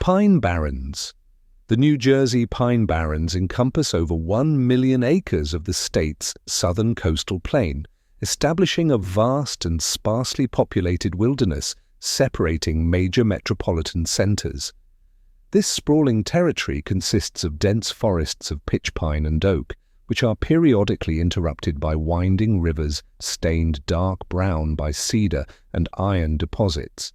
Pine Barrens. The New Jersey Pine Barrens encompass over 1 million acres of the state's southern coastal plain, establishing a vast and sparsely populated wilderness separating major metropolitan centers. This sprawling territory consists of dense forests of pitch pine and oak, which are periodically interrupted by winding rivers stained dark brown by cedar and iron deposits.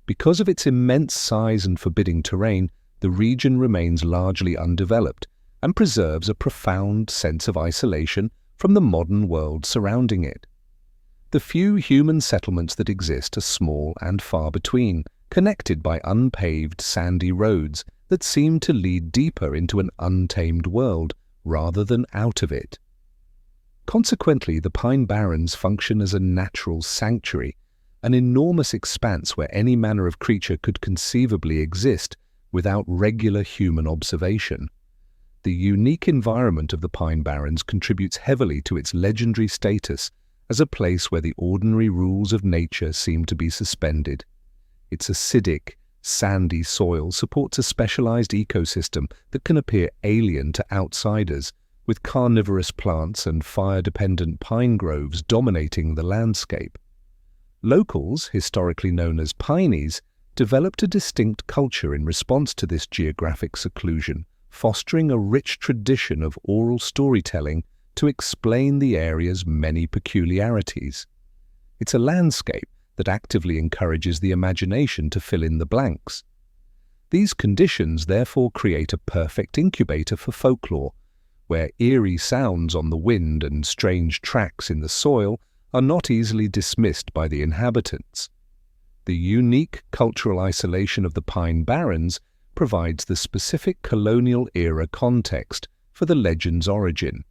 Because of its immense size and forbidding terrain, the region remains largely undeveloped and preserves a profound sense of isolation from the modern world surrounding it. The few human settlements that exist are small and far between, connected by unpaved sandy roads that seem to lead deeper into an untamed world rather than out of it. Consequently, the Pine Barrens function as a natural sanctuary, an enormous expanse where any manner of creature could conceivably exist without regular human observation. The unique environment of the Pine Barrens contributes heavily to its legendary status as a place where the ordinary rules of nature seem to be suspended. Its acidic, sandy soil supports a specialized ecosystem that can appear alien to outsiders, with carnivorous plants and fire-dependent pine groves dominating the landscape. Locals, historically known as Pineys, developed a distinct culture in response to this geographic seclusion, fostering a rich tradition of oral storytelling to explain the area's many peculiarities. It's a landscape that actively encourages the imagination to fill in the blanks. These conditions therefore create a perfect incubator for folklore, where eerie sounds on the wind and strange tracks in the soil are not easily dismissed by the inhabitants. The unique cultural isolation of the Pine Barrens provides the specific colonial-era context for the legend's origin,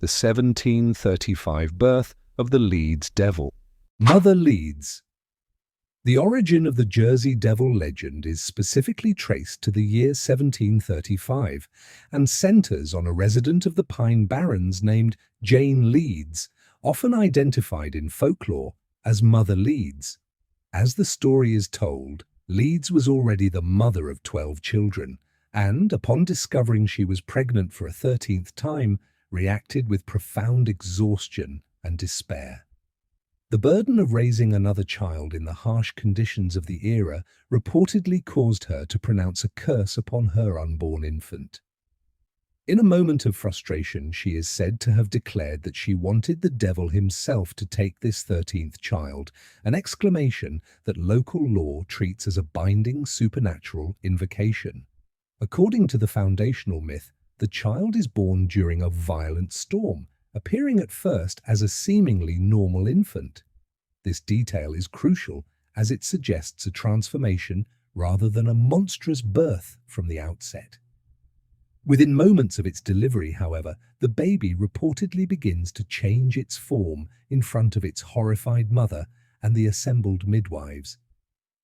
the 1735 birth of the Leeds Devil. Mother Leeds. The origin of the Jersey Devil legend is specifically traced to the year 1735 and centers on a resident of the Pine Barrens named Jane Leeds, often identified in folklore as Mother Leeds. As the story is told, Leeds was already the mother of 12 children and, upon discovering she was pregnant for a 13th time, reacted with profound exhaustion and despair. The burden of raising another child in the harsh conditions of the era reportedly caused her to pronounce a curse upon her unborn infant. In a moment of frustration, she is said to have declared that she wanted the devil himself to take this 13th child, an exclamation that local law treats as a binding supernatural invocation. According to the foundational myth, the child is born during a violent storm, appearing at first as a seemingly normal infant. This detail is crucial as it suggests a transformation rather than a monstrous birth from the outset. Within moments of its delivery, however, the baby reportedly begins to change its form in front of its horrified mother and the assembled midwives.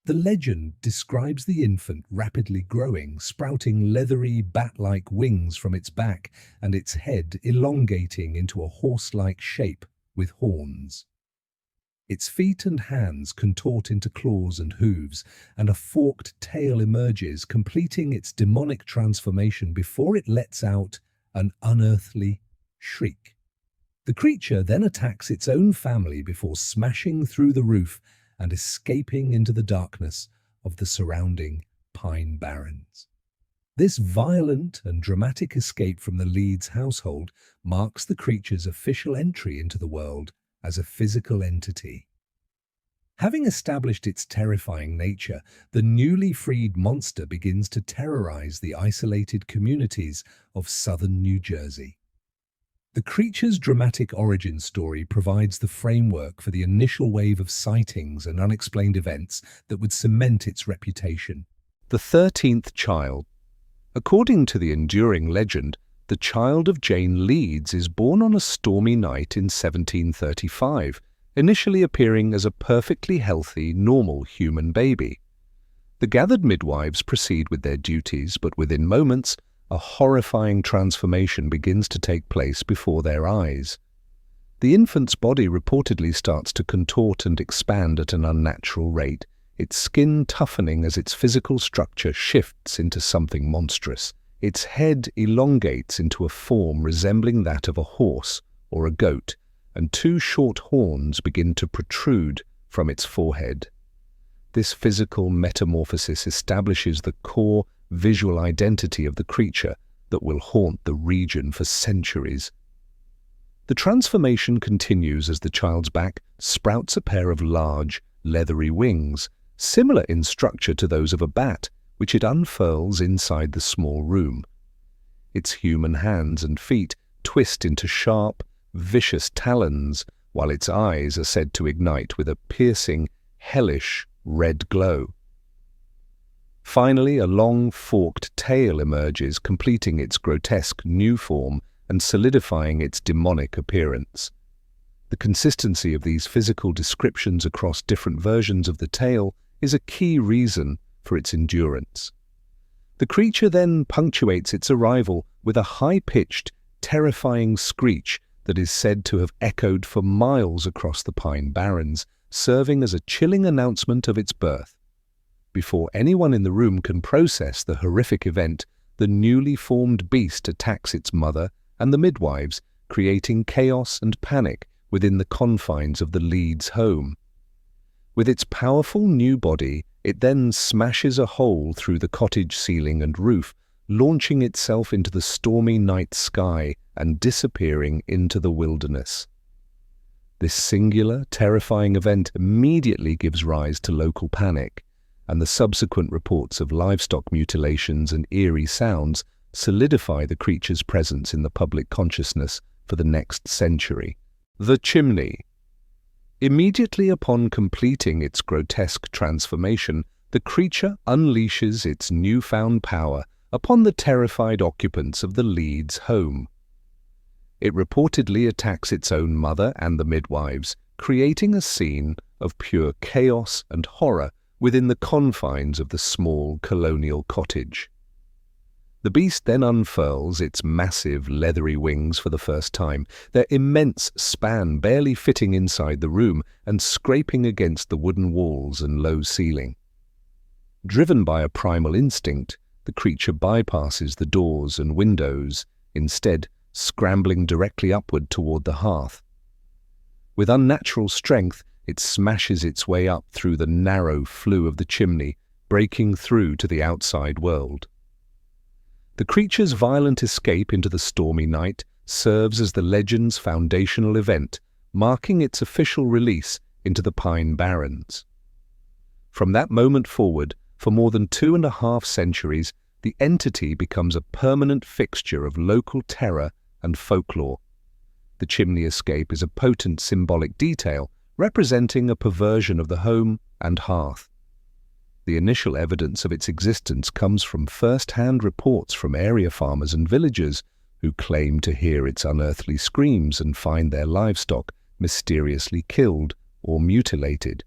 The legend describes the infant rapidly growing, sprouting leathery, bat-like wings from its back and its head elongating into a horse-like shape with horns. Its feet and hands contort into claws and hooves, and a forked tail emerges, completing its demonic transformation before it lets out an unearthly shriek. The creature then attacks its own family before smashing through the roof and escaping into the darkness of the surrounding Pine Barrens. This violent and dramatic escape from the Leeds household marks the creature's official entry into the world as a physical entity. Having established its terrifying nature, the newly freed monster begins to terrorize the isolated communities of southern New Jersey. The creature's dramatic origin story provides the framework for the initial wave of sightings and unexplained events that would cement its reputation. The 13th child. According to the enduring legend, the child of Jane Leeds is born on a stormy night in 1735, initially appearing as a perfectly healthy, normal human baby. The gathered midwives proceed with their duties, but within moments, a horrifying transformation begins to take place before their eyes. The infant's body reportedly starts to contort and expand at an unnatural rate, its skin toughening as its physical structure shifts into something monstrous. Its head elongates into a form resembling that of a horse or a goat, and two short horns begin to protrude from its forehead. This physical metamorphosis establishes the core visual identity of the creature that will haunt the region for centuries. The transformation continues as the child's back sprouts a pair of large, leathery wings, similar in structure to those of a bat, which it unfurls inside the small room. Its human hands and feet twist into sharp, vicious talons, while its eyes are said to ignite with a piercing, hellish red glow. Finally, a long, forked tail emerges, completing its grotesque new form and solidifying its demonic appearance. The consistency of these physical descriptions across different versions of the tale is a key reason for its endurance. The creature then punctuates its arrival with a high-pitched, terrifying screech that is said to have echoed for miles across the Pine Barrens, serving as a chilling announcement of its birth. Before anyone in the room can process the horrific event, the newly formed beast attacks its mother and the midwives, creating chaos and panic within the confines of the Leeds home. With its powerful new body, it then smashes a hole through the cottage ceiling and roof, launching itself into the stormy night sky and disappearing into the wilderness. This singular, terrifying event immediately gives rise to local panic, and the subsequent reports of livestock mutilations and eerie sounds solidify the creature's presence in the public consciousness for the next century. The chimney. Immediately upon completing its grotesque transformation, the creature unleashes its newfound power upon the terrified occupants of the Leeds home. It reportedly attacks its own mother and the midwives, creating a scene of pure chaos and horror within the confines of the small colonial cottage. The beast then unfurls its massive leathery wings for the first time, their immense span barely fitting inside the room and scraping against the wooden walls and low ceiling. Driven by a primal instinct, the creature bypasses the doors and windows, instead scrambling directly upward toward the hearth. With unnatural strength, it smashes its way up through the narrow flue of the chimney, breaking through to the outside world. The creature's violent escape into the stormy night serves as the legend's foundational event, marking its official release into the Pine Barrens. From that moment forward, for more than 2.5 centuries, the entity becomes a permanent fixture of local terror and folklore. The chimney escape is a potent symbolic detail, representing a perversion of the home and hearth. The initial evidence of its existence comes from first-hand reports from area farmers and villagers who claim to hear its unearthly screams and find their livestock mysteriously killed or mutilated.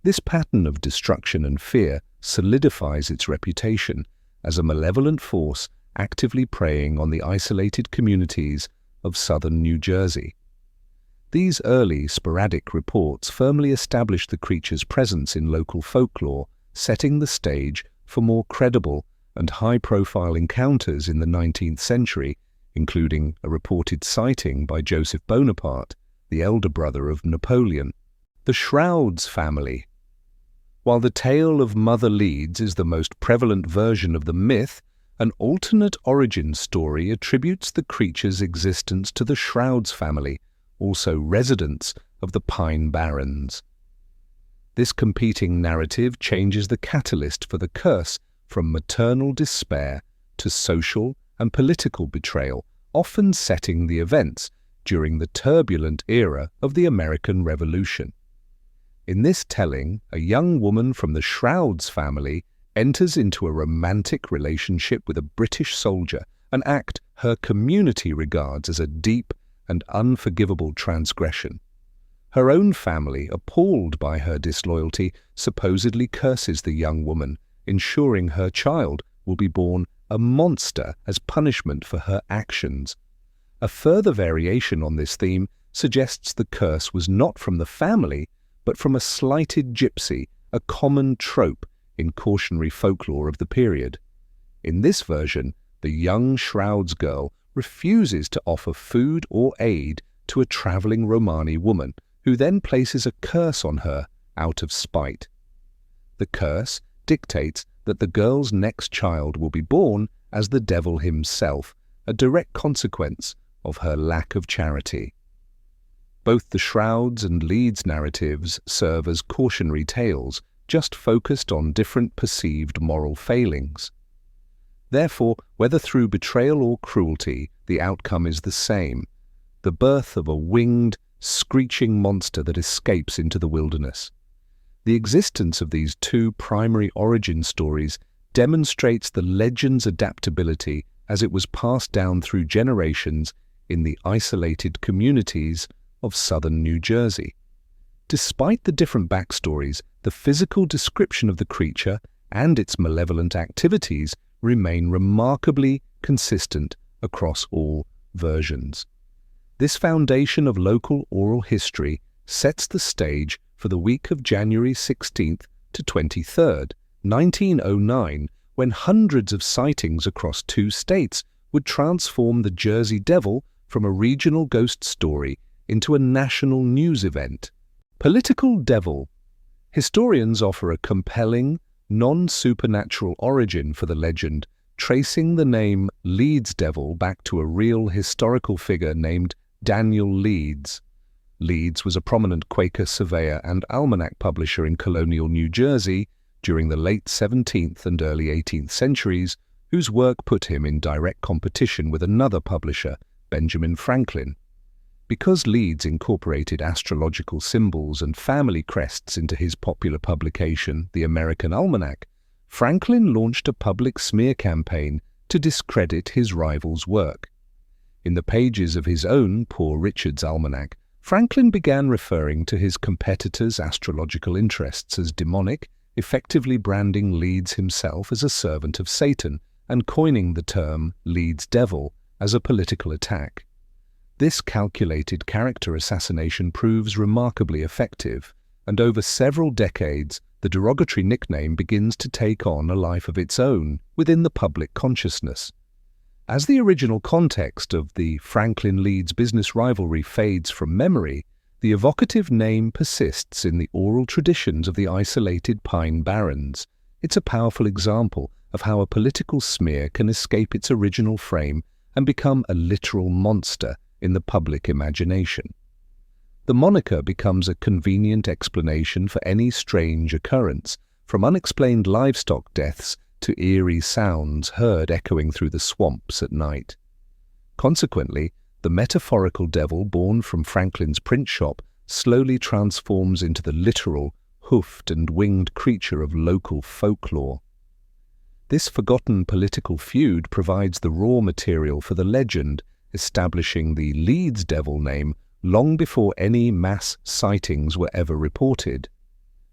This pattern of destruction and fear solidifies its reputation as a malevolent force actively preying on the isolated communities of southern New Jersey. These early, sporadic reports firmly established the creature's presence in local folklore, setting the stage for more credible and high-profile encounters in the 19th century, including a reported sighting by Joseph Bonaparte, the elder brother of Napoleon. The Shrouds family. While the tale of Mother Leeds is the most prevalent version of the myth, an alternate origin story attributes the creature's existence to the Shrouds family, also residents of the Pine Barrens. This competing narrative changes the catalyst for the curse from maternal despair to social and political betrayal, often setting the events during the turbulent era of the American Revolution. In this telling, a young woman from the Shrouds family enters into a romantic relationship with a British soldier, an act her community regards as a deep and unforgivable transgression. Her own family, appalled by her disloyalty, supposedly curses the young woman, ensuring her child will be born a monster as punishment for her actions. A further variation on this theme suggests the curse was not from the family, but from a slighted gypsy a common trope in cautionary folklore of the period. In this version, the young Shrouds girl refuses to offer food or aid to a traveling Romani woman, who then places a curse on her out of spite. The curse dictates that the girl's next child will be born as the devil himself, a direct consequence of her lack of charity. Both the Shrouds and Leeds narratives serve as cautionary tales, just focused on different perceived moral failings. Therefore, whether through betrayal or cruelty, the outcome is the same: the birth of a winged, screeching monster that escapes into the wilderness. The existence of these two primary origin stories demonstrates the legend's adaptability as it was passed down through generations in the isolated communities of southern New Jersey. Despite the different backstories, the physical description of the creature and its malevolent activities remain remarkably consistent across all versions. This foundation of local oral history sets the stage for the week of January 16th to 23rd, 1909, when hundreds of sightings across 2 states would transform the Jersey Devil from a regional ghost story into a national news event. Political devil. Historians offer a compelling, non-supernatural origin for the legend, tracing the name Leeds Devil back to a real historical figure named Daniel Leeds. Leeds was a prominent Quaker surveyor and almanac publisher in colonial New Jersey during the late 17th and early 18th centuries, whose work put him in direct competition with another publisher, Benjamin Franklin. Because Leeds incorporated astrological symbols and family crests into his popular publication, The American Almanac, Franklin launched a public smear campaign to discredit his rival's work. In the pages of his own Poor Richard's Almanac, Franklin began referring to his competitor's astrological interests as demonic, effectively branding Leeds himself as a servant of Satan and coining the term Leeds Devil as a political attack. This calculated character assassination proves remarkably effective, and over several decades, the derogatory nickname begins to take on a life of its own within the public consciousness. As the original context of the Franklin-Leeds business rivalry fades from memory, the evocative name persists in the oral traditions of the isolated Pine Barrens. It's a powerful example of how a political smear can escape its original frame and become a literal monster in the public imagination. The moniker becomes a convenient explanation for any strange occurrence, from unexplained livestock deaths to eerie sounds heard echoing through the swamps at night. Consequently, the metaphorical devil born from Franklin's print shop slowly transforms into the literal, hoofed and winged creature of local folklore. This forgotten political feud provides the raw material for the legend, establishing the Leeds Devil name long before any mass sightings were ever reported.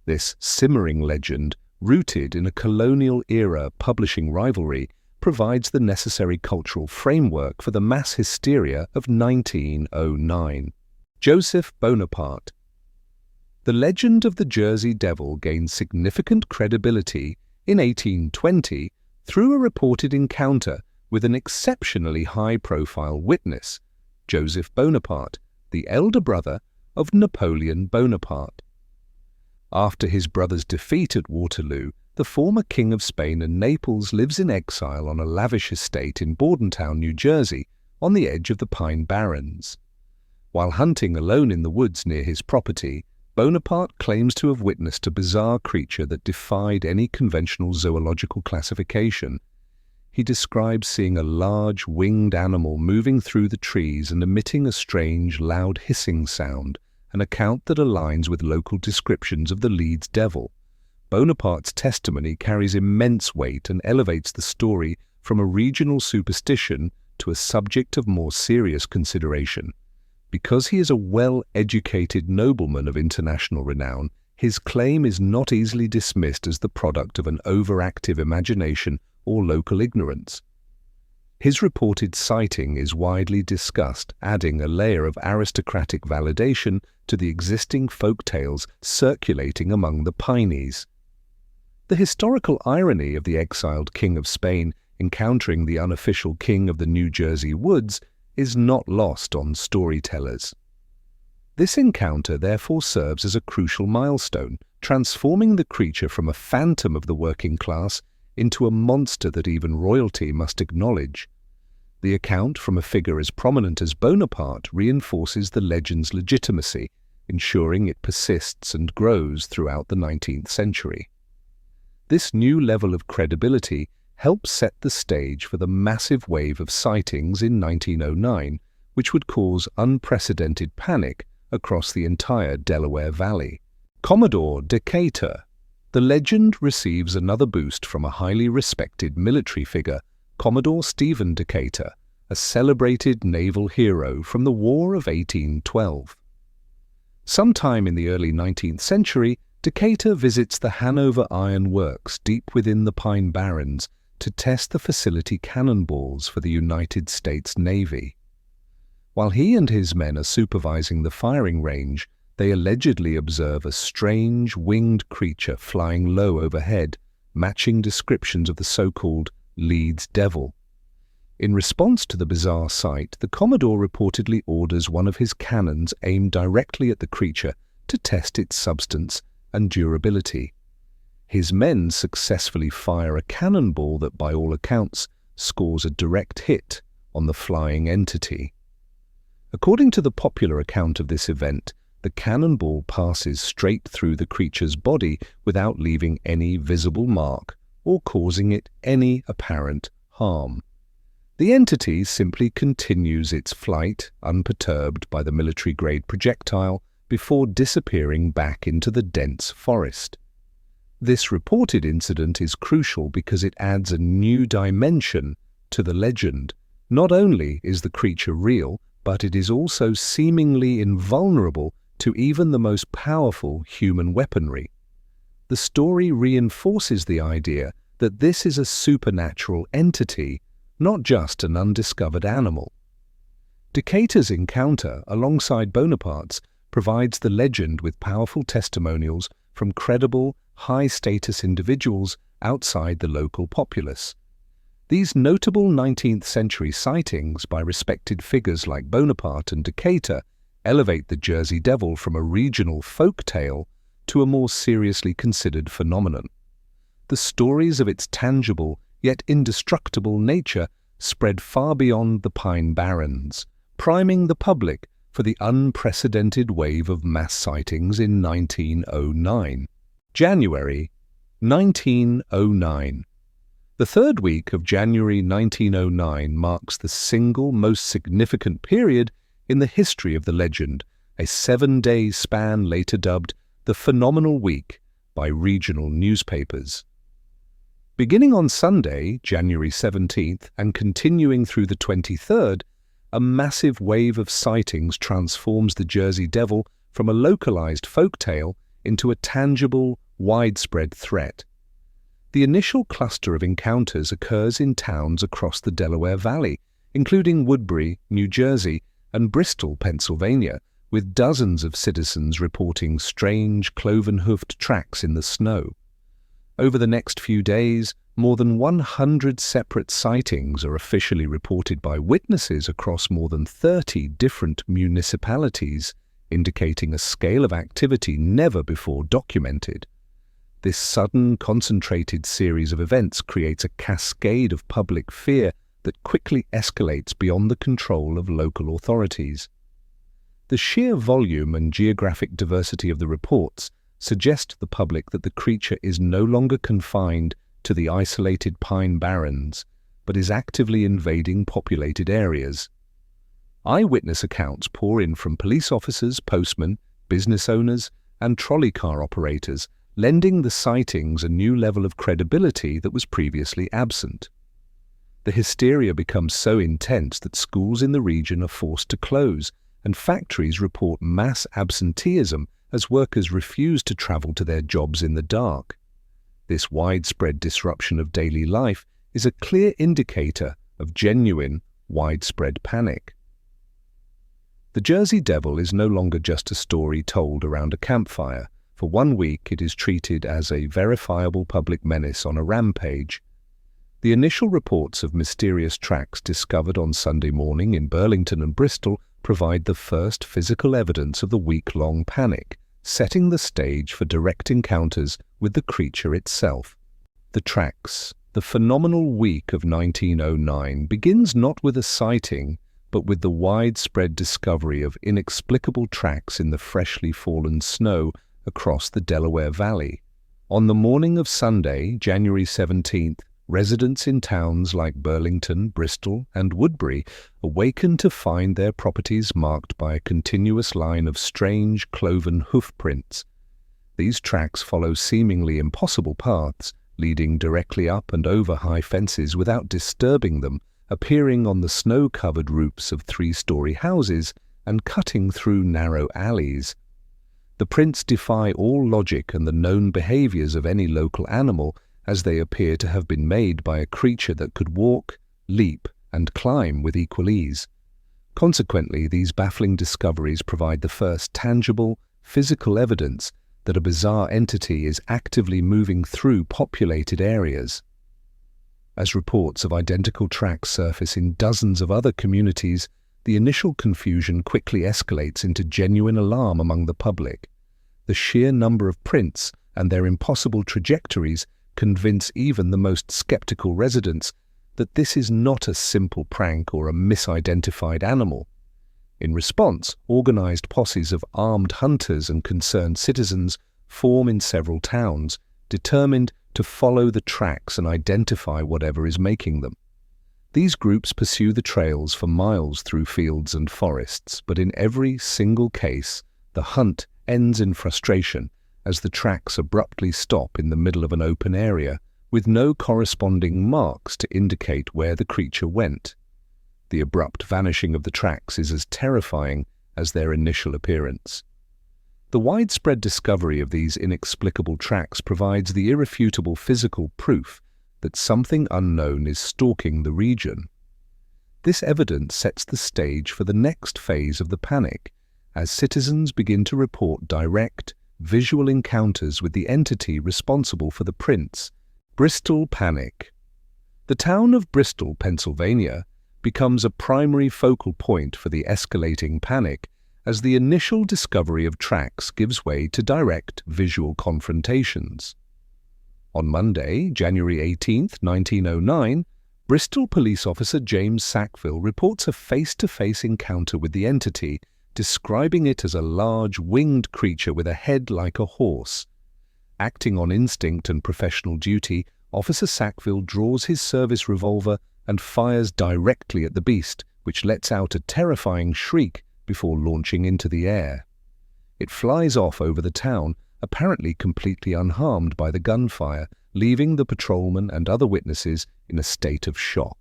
This simmering legend, rooted in a colonial-era publishing rivalry, provides the necessary cultural framework for the mass hysteria of 1909. Joseph Bonaparte. The legend of the Jersey Devil gained significant credibility in 1820 through a reported encounter with an exceptionally high-profile witness, Joseph Bonaparte, the elder brother of Napoleon Bonaparte. After his brother's defeat at Waterloo, the former King of Spain and Naples lives in exile on a lavish estate in Bordentown, New Jersey, on the edge of the Pine Barrens. While hunting alone in the woods near his property, Bonaparte claims to have witnessed a bizarre creature that defied any conventional zoological classification. He describes seeing a large, winged animal moving through the trees and emitting a strange, loud hissing sound, an account that aligns with local descriptions of the Leeds Devil. Bonaparte's testimony carries immense weight and elevates the story from a regional superstition to a subject of more serious consideration. Because he is a well-educated nobleman of international renown, his claim is not easily dismissed as the product of an overactive imagination or local ignorance. His reported sighting is widely discussed, adding a layer of aristocratic validation to the existing folk tales circulating among the Pineys. The historical irony of the exiled King of Spain encountering the unofficial King of the New Jersey woods is not lost on storytellers. This encounter therefore serves as a crucial milestone, transforming the creature from a phantom of the working class into a monster that even royalty must acknowledge. The account from a figure as prominent as Bonaparte reinforces the legend's legitimacy, ensuring it persists and grows throughout the 19th century. This new level of credibility helped set the stage for the massive wave of sightings in 1909, which would cause unprecedented panic across the entire Delaware Valley. Commodore Decatur. The legend receives another boost from a highly respected military figure, Commodore Stephen Decatur, a celebrated naval hero from the War of 1812. Sometime in the early 19th century, Decatur visits the Hanover Iron Works deep within the Pine Barrens to test the facility cannonballs for the United States Navy. While he and his men are supervising the firing range, they allegedly observe a strange winged creature flying low overhead, matching descriptions of the so-called Leeds Devil. In response to the bizarre sight, the Commodore reportedly orders one of his cannons aimed directly at the creature to test its substance and durability. His men successfully fire a cannonball that, by all accounts, scores a direct hit on the flying entity. According to the popular account of this event, the cannonball passes straight through the creature's body without leaving any visible mark or causing it any apparent harm. The entity simply continues its flight, unperturbed by the military-grade projectile, before disappearing back into the dense forest. This reported incident is crucial because it adds a new dimension to the legend. Not only is the creature real, but it is also seemingly invulnerable to even the most powerful human weaponry. The story reinforces the idea that this is a supernatural entity, not just an undiscovered animal. Decatur's encounter, alongside Bonaparte's, provides the legend with powerful testimonials from credible, high-status individuals outside the local populace. These notable 19th-century sightings by respected figures like Bonaparte and Decatur elevate the Jersey Devil from a regional folk tale to a more seriously considered phenomenon. The stories of its tangible yet indestructible nature spread far beyond the Pine Barrens, priming the public for the unprecedented wave of mass sightings in 1909. January 1909. The third week of January 1909 marks the single most significant period in the history of the legend, a 7-day span later dubbed the Phenomenal Week by regional newspapers. Beginning on Sunday, January 17th, and continuing through the 23rd, a massive wave of sightings transforms the Jersey Devil from a localized folktale into a tangible, widespread threat. The initial cluster of encounters occurs in towns across the Delaware Valley, including Woodbury, New Jersey, and Bristol, Pennsylvania, with dozens of citizens reporting strange, cloven-hoofed tracks in the snow. Over the next few days, more than 100 separate sightings are officially reported by witnesses across more than 30 different municipalities, indicating a scale of activity never before documented. This sudden, concentrated series of events creates a cascade of public fear that quickly escalates beyond the control of local authorities. The sheer volume and geographic diversity of the reports suggest to the public that the creature is no longer confined to the isolated Pine Barrens, but is actively invading populated areas. Eyewitness accounts pour in from police officers, postmen, business owners, and trolley car operators, lending the sightings a new level of credibility that was previously absent. The hysteria becomes so intense that schools in the region are forced to close, and factories report mass absenteeism as workers refuse to travel to their jobs in the dark. This widespread disruption of daily life is a clear indicator of genuine, widespread panic. The Jersey Devil is no longer just a story told around a campfire. For 1 week, it is treated as a verifiable public menace on a rampage. The initial reports of mysterious tracks discovered on Sunday morning in Burlington and Bristol provide the first physical evidence of the week-long panic, setting the stage for direct encounters with the creature itself. The tracks. The phenomenal week of 1909 begins not with a sighting, but with the widespread discovery of inexplicable tracks in the freshly fallen snow across the Delaware Valley. On the morning of Sunday, January 17th, residents in towns like Burlington, Bristol, and Woodbury awakened to find their properties marked by a continuous line of strange cloven hoof prints. These tracks follow seemingly impossible paths, leading directly up and over high fences without disturbing them, appearing on the snow-covered roofs of 3-story houses and cutting through narrow alleys. The prints defy all logic and the known behaviors of any local animal, as they appear to have been made by a creature that could walk, leap, and climb with equal ease. Consequently, these baffling discoveries provide the first tangible, physical evidence that a bizarre entity is actively moving through populated areas. As reports of identical tracks surface in dozens of other communities, the initial confusion quickly escalates into genuine alarm among the public. The sheer number of prints and their impossible trajectories convince even the most skeptical residents that this is not a simple prank or a misidentified animal. In response, organized posses of armed hunters and concerned citizens form in several towns, determined to follow the tracks and identify whatever is making them. These groups pursue the trails for miles through fields and forests, but in every single case, the hunt ends in frustration as the tracks abruptly stop in the middle of an open area, with no corresponding marks to indicate where the creature went. The abrupt vanishing of the tracks is as terrifying as their initial appearance. The widespread discovery of these inexplicable tracks provides the irrefutable physical proof that something unknown is stalking the region. This evidence sets the stage for the next phase of the panic, as citizens begin to report direct, visual encounters with the entity responsible for the prints. Bristol panic. The town of Bristol, Pennsylvania, becomes a primary focal point for the escalating panic as the initial discovery of tracks gives way to direct visual confrontations. On Monday, January 18, 1909, Bristol police officer James Sackville reports a face-to-face encounter with the entity, describing it as a large winged creature with a head like a horse. Acting on instinct and professional duty, Officer Sackville draws his service revolver and fires directly at the beast, which lets out a terrifying shriek before launching into the air. It flies off over the town, apparently completely unharmed by the gunfire, leaving the patrolman and other witnesses in a state of shock.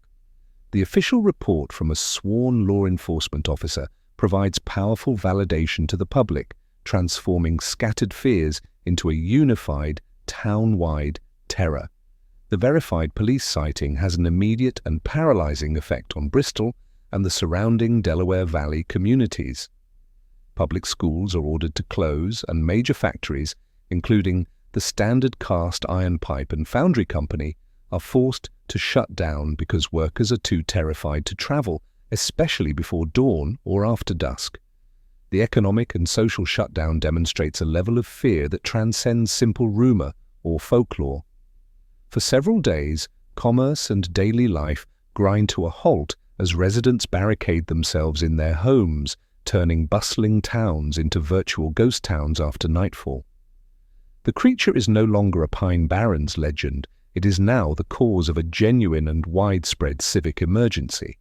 The official report from a sworn law enforcement officer provides powerful validation to the public, transforming scattered fears into a unified, town-wide terror. The verified police sighting has an immediate and paralyzing effect on Bristol and the surrounding Delaware Valley communities. Public schools are ordered to close, and major factories, including the Standard Cast Iron Pipe and Foundry Company, are forced to shut down because workers are too terrified to travel, especially before dawn or after dusk. The economic and social shutdown demonstrates a level of fear that transcends simple rumor or folklore. For several days, commerce and daily life grind to a halt as residents barricade themselves in their homes, turning bustling towns into virtual ghost towns after nightfall. The creature is no longer a Pine Barrens legend. It is now the cause of a genuine and widespread civic emergency.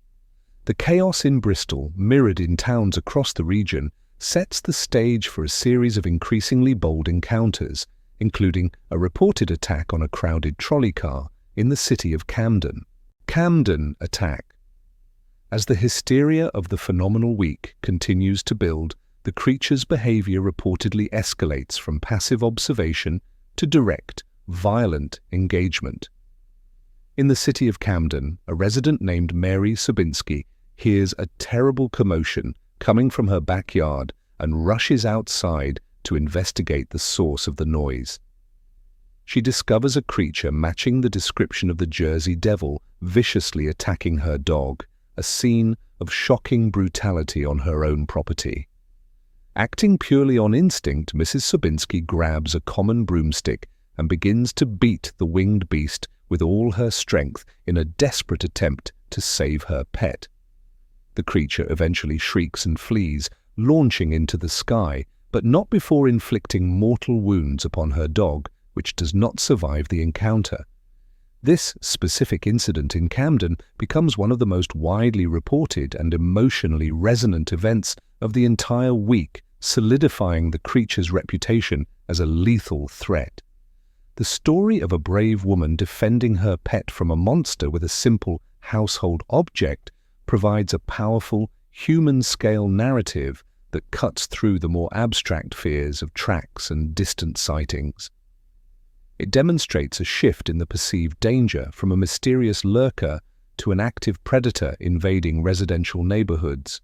The chaos in Bristol, mirrored in towns across the region, sets the stage for a series of increasingly bold encounters, including a reported attack on a crowded trolley car in the city of Camden. Camden attack. As the hysteria of the phenomenal week continues to build, the creature's behavior reportedly escalates from passive observation to direct, violent engagement. In the city of Camden, a resident named Mary Sobinsky hears a terrible commotion coming from her backyard and rushes outside to investigate the source of the noise. She discovers a creature matching the description of the Jersey Devil viciously attacking her dog, a scene of shocking brutality on her own property. Acting purely on instinct, Mrs. Sobinsky grabs a common broomstick and begins to beat the winged beast with all her strength in a desperate attempt to save her pet. The creature eventually shrieks and flees, launching into the sky, but not before inflicting mortal wounds upon her dog, which does not survive the encounter. This specific incident in Camden becomes one of the most widely reported and emotionally resonant events of the entire week, solidifying the creature's reputation as a lethal threat. The story of a brave woman defending her pet from a monster with a simple household object provides a powerful, human-scale narrative that cuts through the more abstract fears of tracks and distant sightings. It demonstrates a shift in the perceived danger from a mysterious lurker to an active predator invading residential neighborhoods.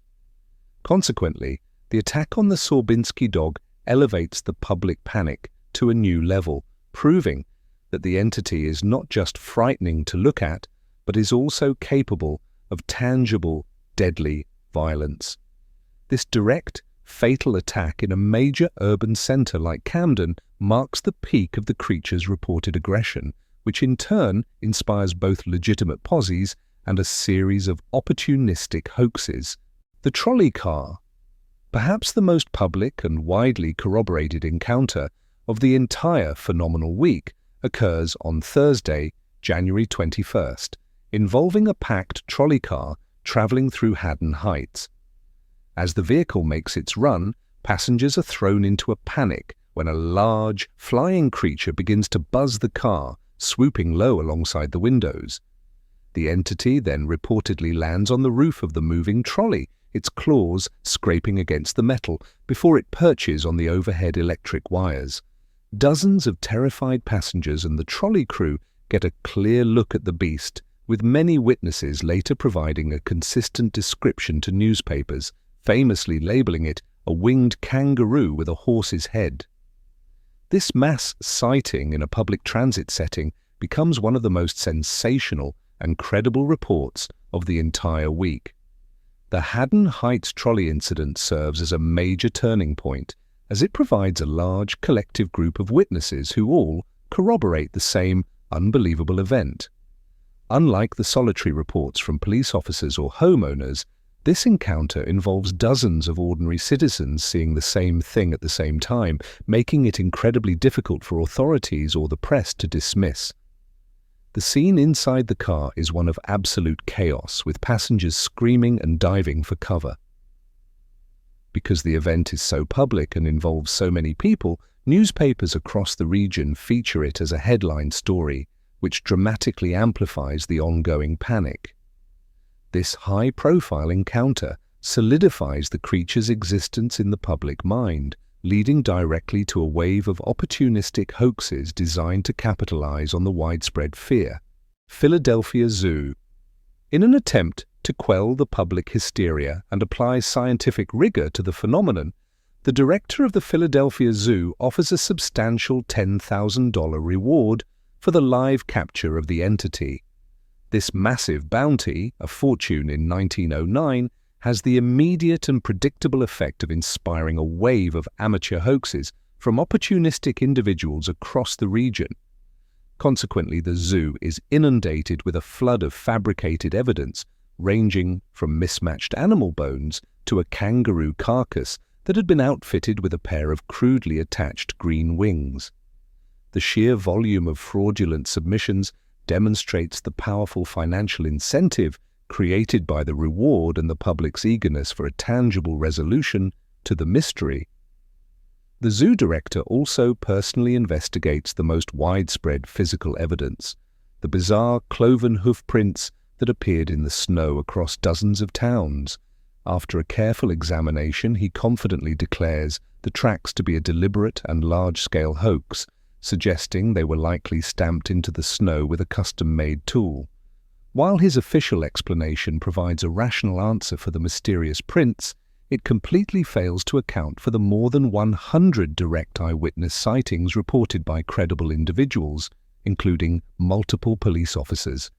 Consequently, the attack on the Sobinsky dog elevates the public panic to a new level, proving that the entity is not just frightening to look at, but is also capable of tangible, deadly violence. This direct, fatal attack in a major urban center like Camden marks the peak of the creature's reported aggression, which in turn inspires both legitimate posies and a series of opportunistic hoaxes. The trolley car, perhaps the most public and widely corroborated encounter of the entire phenomenal week, occurs on Thursday, January 21st, involving a packed trolley car traveling through Haddon Heights. As the vehicle makes its run, passengers are thrown into a panic when a large, flying creature begins to buzz the car, swooping low alongside the windows. The entity then reportedly lands on the roof of the moving trolley, its claws scraping against the metal before it perches on the overhead electric wires. Dozens of terrified passengers and the trolley crew get a clear look at the beast, with many witnesses later providing a consistent description to newspapers, famously labeling it a winged kangaroo with a horse's head. This mass sighting in a public transit setting becomes one of the most sensational and credible reports of the entire week. The Haddon Heights trolley incident serves as a major turning point, as it provides a large collective group of witnesses who all corroborate the same unbelievable event. Unlike the solitary reports from police officers or homeowners, this encounter involves dozens of ordinary citizens seeing the same thing at the same time, making it incredibly difficult for authorities or the press to dismiss. The scene inside the car is one of absolute chaos, with passengers screaming and diving for cover. Because the event is so public and involves so many people, newspapers across the region feature it as a headline story, which dramatically amplifies the ongoing panic. This high-profile encounter solidifies the creature's existence in the public mind, leading directly to a wave of opportunistic hoaxes designed to capitalize on the widespread fear. Philadelphia Zoo. In an attempt to quell the public hysteria and apply scientific rigor to the phenomenon, the director of the Philadelphia Zoo offers a substantial $10,000 reward for the live capture of the entity. This massive bounty, a fortune in 1909, has the immediate and predictable effect of inspiring a wave of amateur hoaxes from opportunistic individuals across the region. Consequently, the zoo is inundated with a flood of fabricated evidence, ranging from mismatched animal bones to a kangaroo carcass that had been outfitted with a pair of crudely attached green wings. The sheer volume of fraudulent submissions demonstrates the powerful financial incentive created by the reward and the public's eagerness for a tangible resolution to the mystery. The zoo director also personally investigates the most widespread physical evidence, the bizarre cloven hoof prints that appeared in the snow across dozens of towns. After a careful examination, he confidently declares the tracks to be a deliberate and large-scale hoax, suggesting they were likely stamped into the snow with a custom-made tool. While his official explanation provides a rational answer for the mysterious prints, it completely fails to account for the more than 100 direct eyewitness sightings reported by credible individuals, including multiple police officers.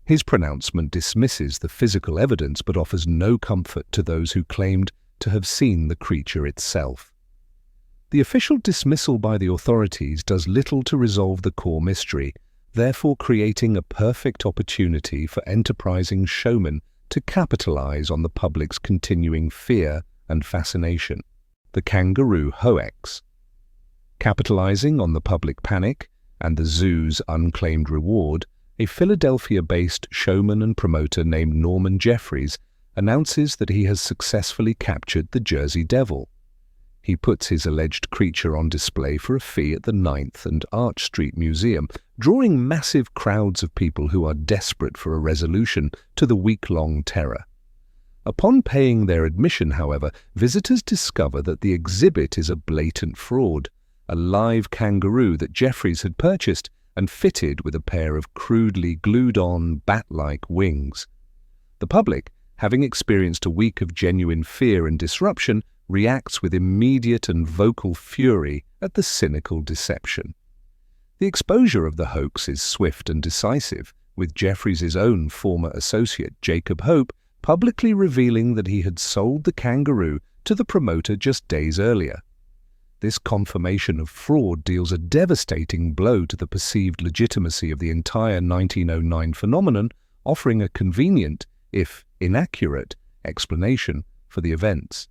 His pronouncement dismisses the physical evidence but offers no comfort to those who claimed to have seen the creature itself. The official dismissal by the authorities does little to resolve the core mystery, therefore creating a perfect opportunity for enterprising showmen to capitalize on the public's continuing fear and fascination. The kangaroo hoax. Capitalizing on the public panic and the zoo's unclaimed reward, a Philadelphia-based showman and promoter named Norman Jeffries announces that he has successfully captured the Jersey Devil. He puts his alleged creature on display for a fee at the 9th and Arch Street Museum, drawing massive crowds of people who are desperate for a resolution to the week-long terror. Upon paying their admission, however, visitors discover that the exhibit is a blatant fraud, a live kangaroo that Jeffries had purchased and fitted with a pair of crudely glued-on bat-like wings. The public, having experienced a week of genuine fear and disruption, reacts with immediate and vocal fury at the cynical deception. The exposure of the hoax is swift and decisive, with Jeffries' own former associate, Jacob Hope, publicly revealing that he had sold the kangaroo to the promoter just days earlier. This confirmation of fraud deals a devastating blow to the perceived legitimacy of the entire 1909 phenomenon, offering a convenient, if inaccurate, explanation for the events.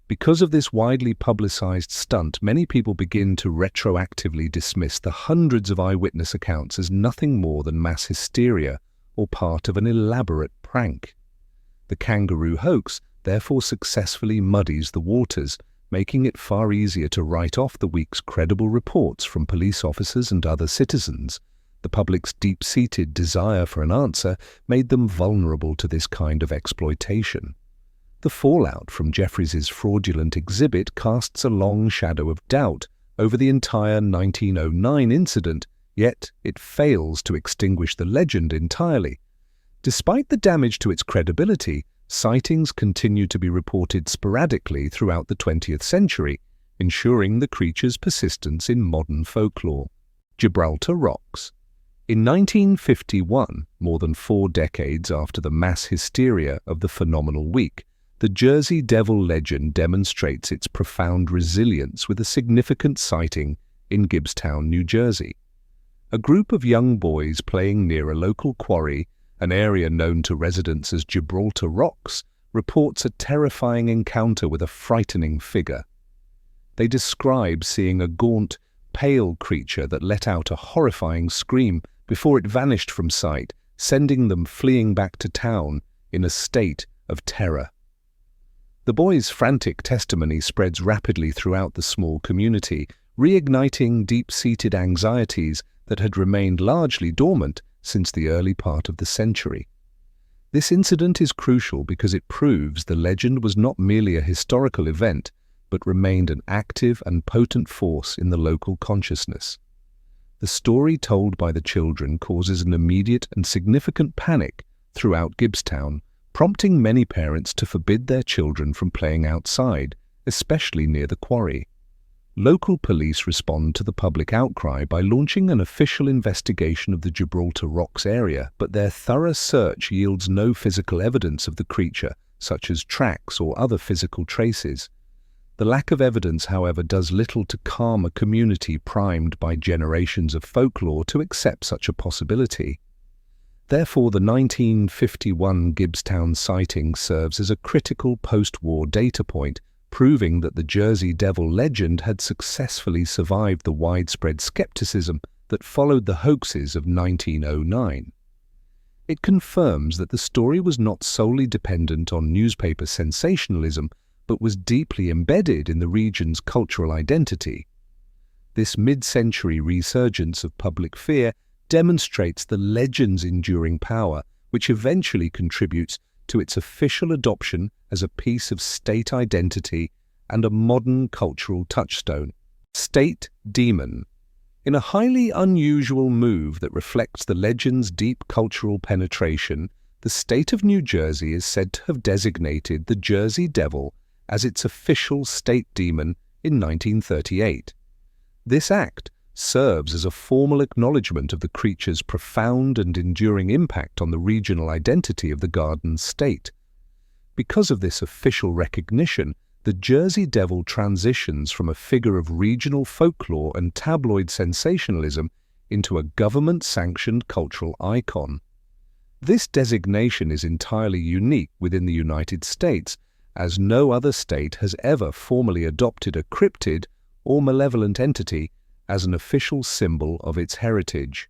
Because of this widely publicized stunt, many people begin to retroactively dismiss the hundreds of eyewitness accounts as nothing more than mass hysteria or part of an elaborate prank. The kangaroo hoax therefore successfully muddies the waters, making it far easier to write off the week's credible reports from police officers and other citizens. The public's deep-seated desire for an answer made them vulnerable to this kind of exploitation. The fallout from Jeffries' fraudulent exhibit casts a long shadow of doubt over the entire 1909 incident, yet it fails to extinguish the legend entirely. Despite the damage to its credibility, sightings continue to be reported sporadically throughout the 20th century, ensuring the creature's persistence in modern folklore. Gibraltar Rocks. In 1951, more than 4 decades after the mass hysteria of the phenomenal week, the Jersey Devil legend demonstrates its profound resilience with a significant sighting in Gibbstown, New Jersey. A group of young boys playing near a local quarry, an area known to residents as Gibraltar Rocks, reports a terrifying encounter with a frightening figure. They describe seeing a gaunt, pale creature that let out a horrifying scream before it vanished from sight, sending them fleeing back to town in a state of terror. The boys' frantic testimony spreads rapidly throughout the small community, reigniting deep-seated anxieties that had remained largely dormant since the early part of the century. This incident is crucial because it proves the legend was not merely a historical event, but remained an active and potent force in the local consciousness. The story told by the children causes an immediate and significant panic throughout Gibbstown, prompting many parents to forbid their children from playing outside, especially near the quarry. Local police respond to the public outcry by launching an official investigation of the Gibraltar Rocks area, but their thorough search yields no physical evidence of the creature, such as tracks or other physical traces. The lack of evidence, however, does little to calm a community primed by generations of folklore to accept such a possibility. Therefore, the 1951 Gibbstown sighting serves as a critical post-war data point, proving that the Jersey Devil legend had successfully survived the widespread skepticism that followed the hoaxes of 1909. It confirms that the story was not solely dependent on newspaper sensationalism, but was deeply embedded in the region's cultural identity. This mid-century resurgence of public fear demonstrates the legend's enduring power, which eventually contributes to its official adoption as a piece of state identity and a modern cultural touchstone. State Demon. In a highly unusual move that reflects the legend's deep cultural penetration, the state of New Jersey is said to have designated the Jersey Devil as its official state demon in 1938. This act serves as a formal acknowledgement of the creature's profound and enduring impact on the regional identity of the Garden State. Because of this official recognition, the Jersey Devil transitions from a figure of regional folklore and tabloid sensationalism into a government-sanctioned cultural icon. This designation is entirely unique within the United States, as no other state has ever formally adopted a cryptid or malevolent entity as an official symbol of its heritage.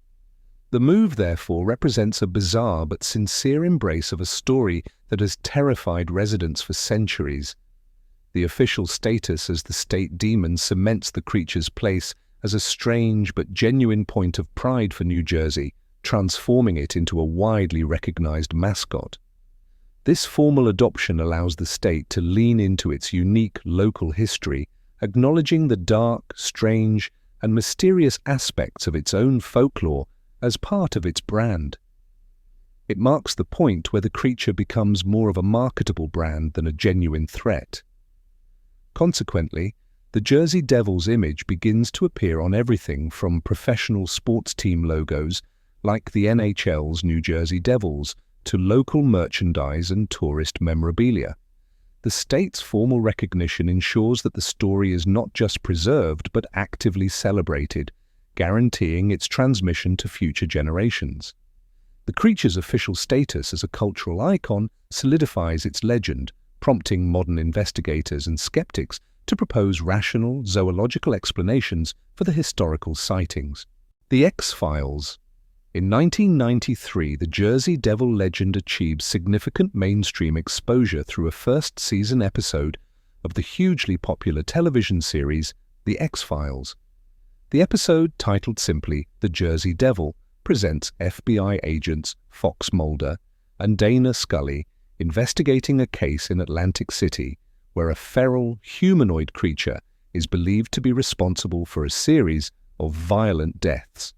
The move, therefore, represents a bizarre but sincere embrace of a story that has terrified residents for centuries. The official status as the state demon cements the creature's place as a strange but genuine point of pride for New Jersey, transforming it into a widely recognized mascot. This formal adoption allows the state to lean into its unique local history, acknowledging the dark, strange, and mysterious aspects of its own folklore as part of its brand. It marks the point where the creature becomes more of a marketable brand than a genuine threat. Consequently, the Jersey Devil's image begins to appear on everything from professional sports team logos like the NHL's New Jersey Devils to local merchandise and tourist memorabilia. The state's formal recognition ensures that the story is not just preserved but actively celebrated, guaranteeing its transmission to future generations. The creature's official status as a cultural icon solidifies its legend, prompting modern investigators and skeptics to propose rational, zoological explanations for the historical sightings. The X-Files. In 1993, the Jersey Devil legend achieved significant mainstream exposure through a first-season episode of the hugely popular television series The X-Files. The episode, titled simply The Jersey Devil, presents FBI agents Fox Mulder and Dana Scully investigating a case in Atlantic City where a feral, humanoid creature is believed to be responsible for a series of violent deaths.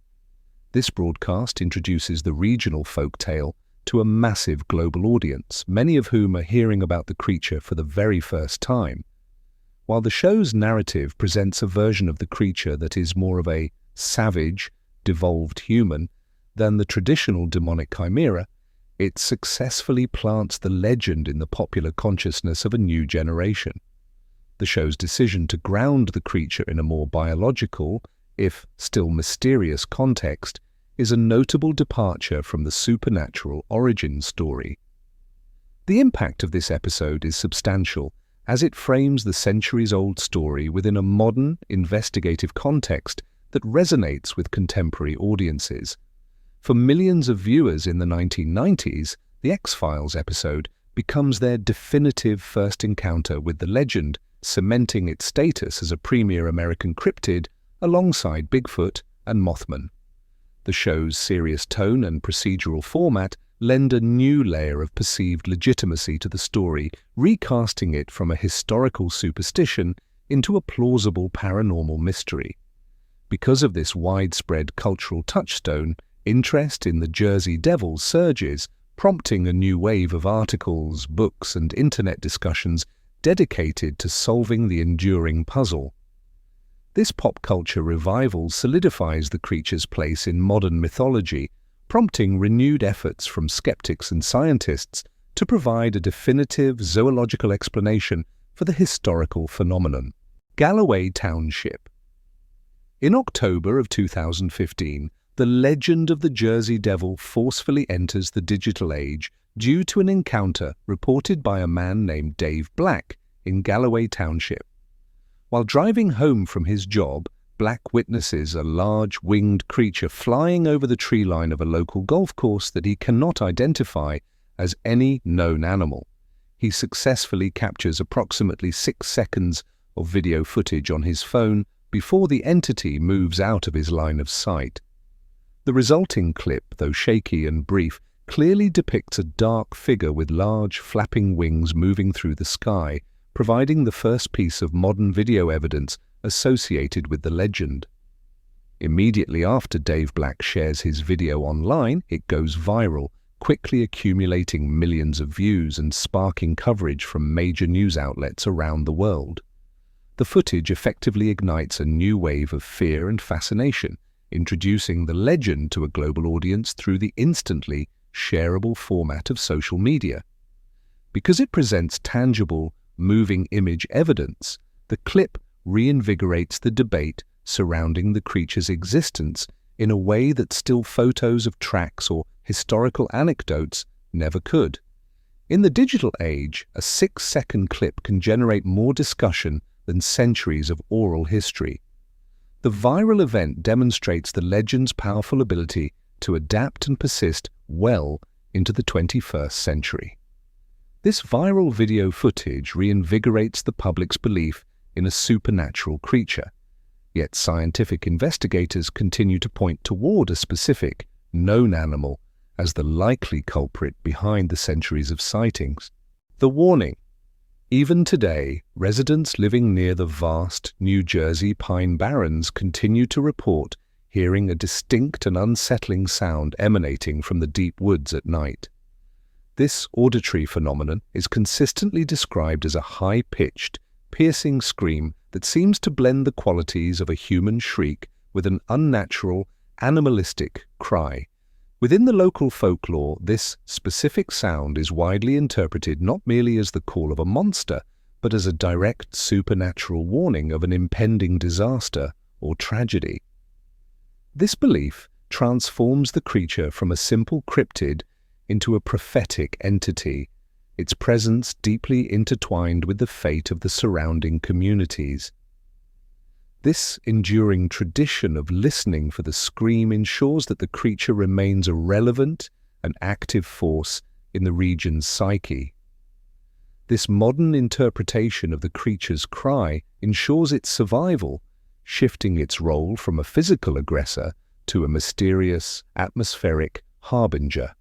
This broadcast introduces the regional folktale to a massive global audience, many of whom are hearing about the creature for the very first time. While the show's narrative presents a version of the creature that is more of a savage, devolved human than the traditional demonic chimera, it successfully plants the legend in the popular consciousness of a new generation. The show's decision to ground the creature in a more biological, if still mysterious context, is a notable departure from the supernatural origin story. The impact of this episode is substantial, as it frames the centuries-old story within a modern, investigative context that resonates with contemporary audiences. For millions of viewers in the 1990s, the X-Files episode becomes their definitive first encounter with the legend, cementing its status as a premier American cryptid alongside Bigfoot and Mothman. The show's serious tone and procedural format lend a new layer of perceived legitimacy to the story, recasting it from a historical superstition into a plausible paranormal mystery. Because of this widespread cultural touchstone, interest in the Jersey Devil surges, prompting a new wave of articles, books, and internet discussions dedicated to solving the enduring puzzle. This pop culture revival solidifies the creature's place in modern mythology, prompting renewed efforts from skeptics and scientists to provide a definitive zoological explanation for the historical phenomenon. Galloway Township. In October of 2015, the legend of the Jersey Devil forcefully enters the digital age due to an encounter reported by a man named Dave Black in Galloway Township. While driving home from his job, Black witnesses a large winged creature flying over the tree line of a local golf course that he cannot identify as any known animal. He successfully captures approximately 6 seconds of video footage on his phone before the entity moves out of his line of sight. The resulting clip, though shaky and brief, clearly depicts a dark figure with large, flapping wings moving through the sky, providing the first piece of modern video evidence associated with the legend. Immediately after Dave Black shares his video online, it goes viral, quickly accumulating millions of views and sparking coverage from major news outlets around the world. The footage effectively ignites a new wave of fear and fascination, introducing the legend to a global audience through the instantly shareable format of social media. Because it presents tangible, moving image evidence, the clip reinvigorates the debate surrounding the creature's existence in a way that still photos of tracks or historical anecdotes never could. In the digital age, a 6-second clip can generate more discussion than centuries of oral history. The viral event demonstrates the legend's powerful ability to adapt and persist well into the 21st century. This viral video footage reinvigorates the public's belief in a supernatural creature, yet scientific investigators continue to point toward a specific, known animal as the likely culprit behind the centuries of sightings. The warning. Even today, residents living near the vast New Jersey pine barrens continue to report hearing a distinct and unsettling sound emanating from the deep woods at night. This auditory phenomenon is consistently described as a high-pitched, piercing scream that seems to blend the qualities of a human shriek with an unnatural, animalistic cry. Within the local folklore, this specific sound is widely interpreted not merely as the call of a monster, but as a direct supernatural warning of an impending disaster or tragedy. This belief transforms the creature from a simple cryptid into a prophetic entity, its presence deeply intertwined with the fate of the surrounding communities. This enduring tradition of listening for the scream ensures that the creature remains a relevant and active force in the region's psyche. This modern interpretation of the creature's cry ensures its survival, shifting its role from a physical aggressor to a mysterious, atmospheric harbinger.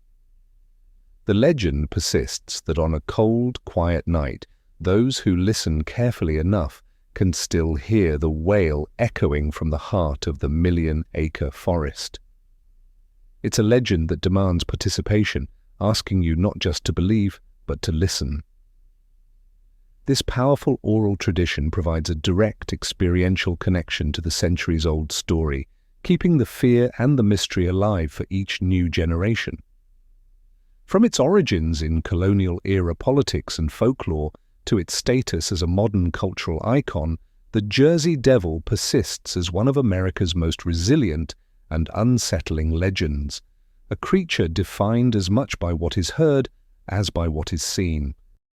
The legend persists that on a cold, quiet night, those who listen carefully enough can still hear the wail echoing from the heart of the million-acre forest. It's a legend that demands participation, asking you not just to believe, but to listen. This powerful oral tradition provides a direct experiential connection to the centuries-old story, keeping the fear and the mystery alive for each new generation. From its origins in colonial-era politics and folklore to its status as a modern cultural icon, the Jersey Devil persists as one of America's most resilient and unsettling legends, a creature defined as much by what is heard as by what is seen.